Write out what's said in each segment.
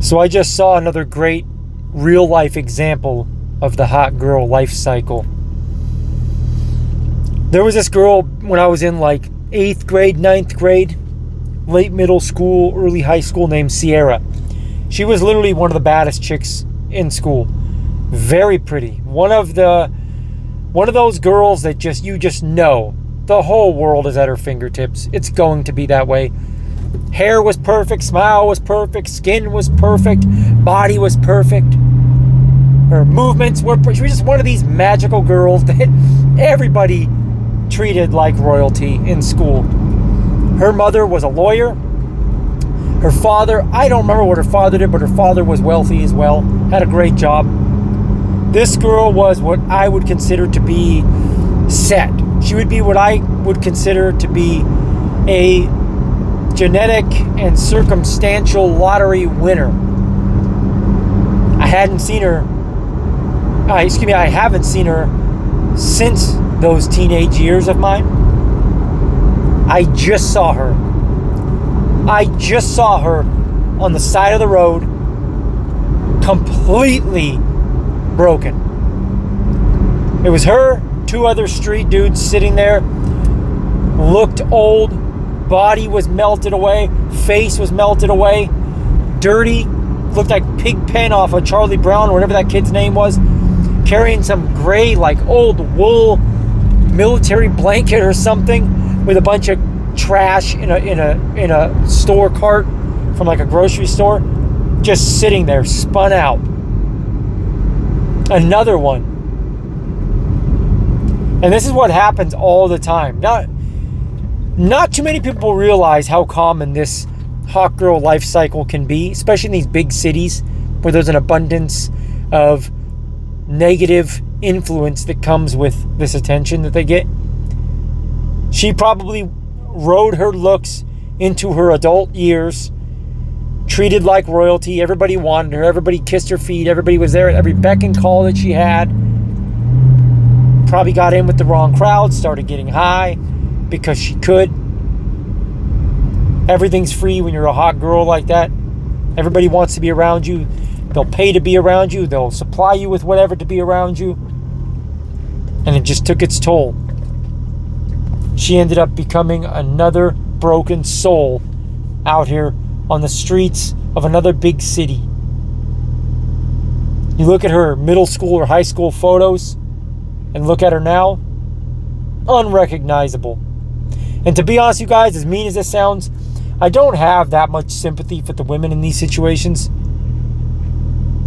So I just saw another great real life example of the hot girl life cycle. There was this girl when I was in like 8th grade, 9th grade, late middle school, early high school, named Sierra. She was literally one of the baddest chicks in school. Very pretty. One of those girls that you just know the whole world is at her fingertips. It's going to be that way. Hair was perfect, smile was perfect, skin was perfect, body was perfect. Her movements were she was just one of these magical girls that everybody treated like royalty in school. Her mother was a lawyer. Her father, I don't remember what her father did, but her father was wealthy as well, had a great job. This girl was what I would consider to be set. She would be what I would consider to be a genetic and circumstantial lottery winner. I haven't seen her since those teenage years of mine. I just saw her on the side of the road, completely broken. It was her, 2 other street dudes sitting there, looked old, body was melted away, face was melted away, dirty, looked like Pigpen off of Charlie Brown or whatever that kid's name was, carrying some gray, like old wool military blanket or something with a bunch of trash in a store cart from like a grocery store, just sitting there, spun out. Another one. And this is what happens all the time. Not too many people realize how common this hot girl life cycle can be, especially in these big cities where there's an abundance of negative influence that comes with this attention that they get. She probably rode her looks into her adult years, treated like royalty. Everybody wanted her. Everybody kissed her feet. Everybody was there at every beck and call that she had. Probably got in with the wrong crowd, started getting high because she could. Everything's free when you're a hot girl like that. Everybody wants to be around you. They'll pay to be around you. They'll supply you with whatever to be around you. And it just took its toll. She ended up becoming another broken soul out here on the streets of another big city. You look at her middle school or high school photos and look at her now, unrecognizable. And to be honest, you guys, as mean as this sounds, I don't have that much sympathy for the women in these situations,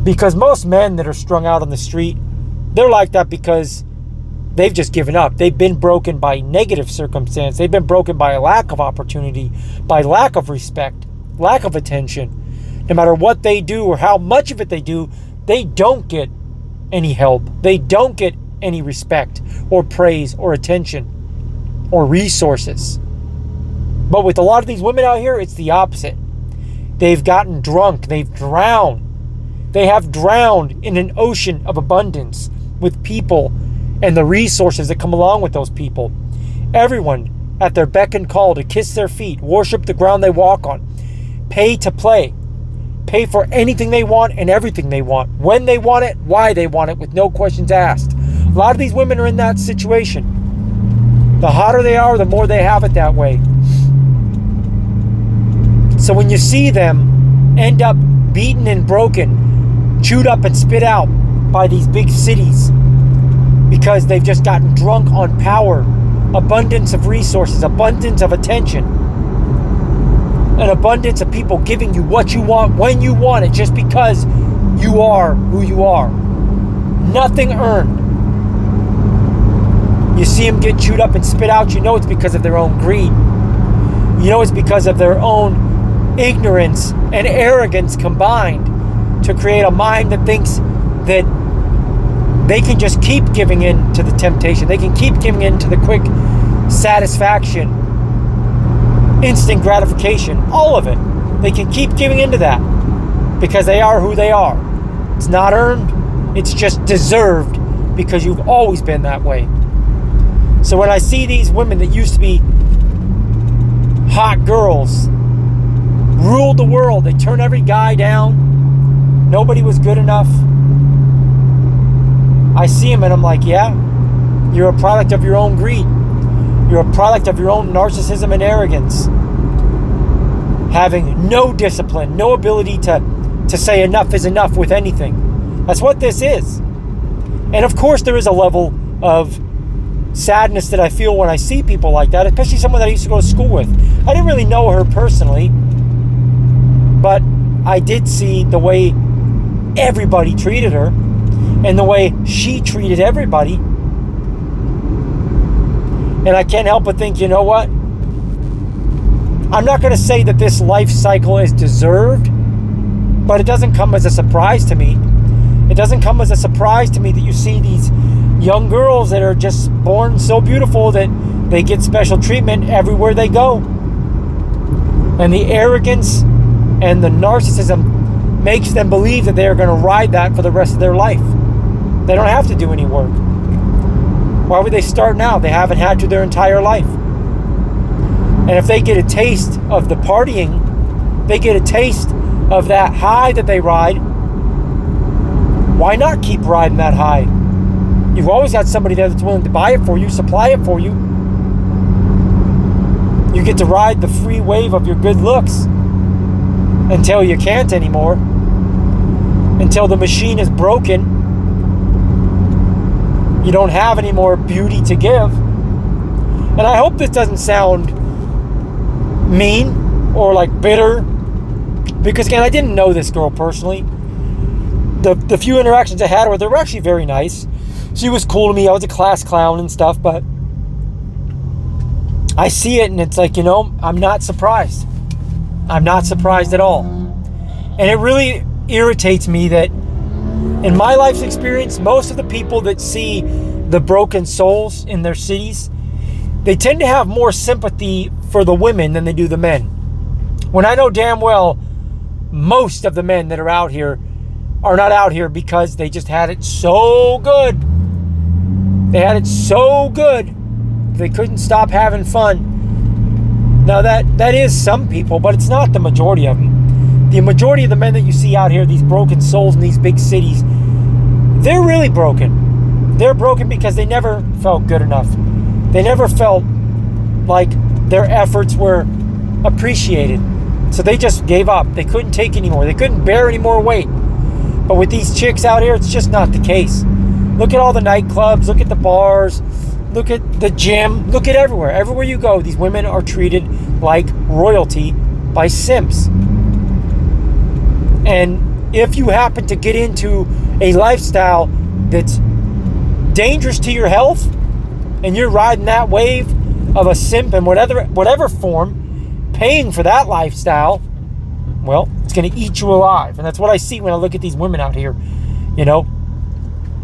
because most men that are strung out on the street, they're like that because they've just given up. They've been broken by negative circumstance. They've been broken by a lack of opportunity, by lack of respect, lack of attention. No matter what they do or how much of it they do, they don't get any help. They don't get any respect or praise or attention or resources. But with a lot of these women out here, it's the opposite. They've gotten drunk. They've drowned. They have drowned in an ocean of abundance with people and the resources that come along with those people. Everyone at their beck and call to kiss their feet, worship the ground they walk on, pay to play, pay for anything they want and everything they want, when they want it, why they want it, with no questions asked. A lot of these women are in that situation. The hotter they are, the more they have it that way. So when you see them end up beaten and broken, chewed up and spit out by these big cities because they've just gotten drunk on power, abundance of resources, abundance of attention, an abundance of people giving you what you want when you want it, just because you are who you are. Nothing earned. You see them get chewed up and spit out, you know it's because of their own greed. You know it's because of their own ignorance and arrogance combined to create a mind that thinks that they can just keep giving in to the temptation. They can keep giving in to the quick satisfaction, instant gratification, all of it. They can keep giving into that because they are who they are. It's not earned, it's just deserved because you've always been that way. So when I see these women that used to be hot girls, ruled the world, they turn every guy down, Nobody was good enough. I see them and I'm like, yeah, you're a product of your own greed. You're a product of your own narcissism and arrogance. Having no discipline, no ability to say enough is enough with anything. That's what this is. And of course there is a level of sadness that I feel when I see people like that, especially someone that I used to go to school with. I didn't really know her personally, but I did see the way everybody treated her and the way she treated everybody. And I can't help but think, you know what? I'm not going to say that this life cycle is deserved, but it doesn't come as a surprise to me. It doesn't come as a surprise to me that you see these young girls that are just born so beautiful that they get special treatment everywhere they go. And the arrogance and the narcissism makes them believe that they are going to ride that for the rest of their life. They don't have to do any work. Why would they start now? They haven't had to their entire life. And if they get a taste of the partying, they get a taste of that high that they ride, why not keep riding that high? You've always got somebody there that's willing to buy it for you, supply it for you. You get to ride the free wave of your good looks until you can't anymore. Until the machine is broken. You don't have any more beauty to give. And I hope this doesn't sound mean or like bitter, because again, I didn't know this girl personally. The few interactions I had with her were actually very nice. She was cool to me. I was a class clown and stuff, but I see it and it's like, you know, I'm not surprised. I'm not surprised at all. And it really irritates me that in my life's experience, most of the people that see the broken souls in their cities, they tend to have more sympathy for the women than they do the men. When I know damn well most of the men that are out here are not out here because they just had it so good. They had it so good they couldn't stop having fun. Now that is some people, but it's not the majority of them. The majority of the men that you see out here, these broken souls in these big cities, they're really broken. They're broken because they never felt good enough. They never felt like their efforts were appreciated. So they just gave up. They couldn't take anymore. They couldn't bear any more weight. But with these chicks out here, it's just not the case. Look at all the nightclubs. Look at the bars. Look at the gym. Look at everywhere. Everywhere you go, these women are treated like royalty by simps. And if you happen to get into a lifestyle that's dangerous to your health, and you're riding that wave of a simp in whatever form, paying for that lifestyle, well, it's going to eat you alive. And that's what I see when I look at these women out here. You know,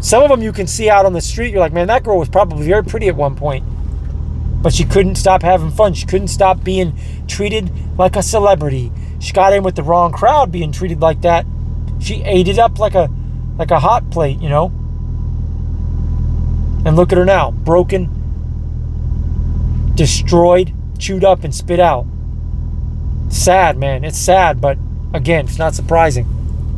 some of them you can see out on the street. You're like, man, that girl was probably very pretty at one point, but she couldn't stop having fun. She couldn't stop being treated like a celebrity. She got in with the wrong crowd being treated like that. She ate it up like a hot plate, you know. And look at her now, broken, destroyed, chewed up and spit out. Sad, man. It's sad, but again, it's not surprising.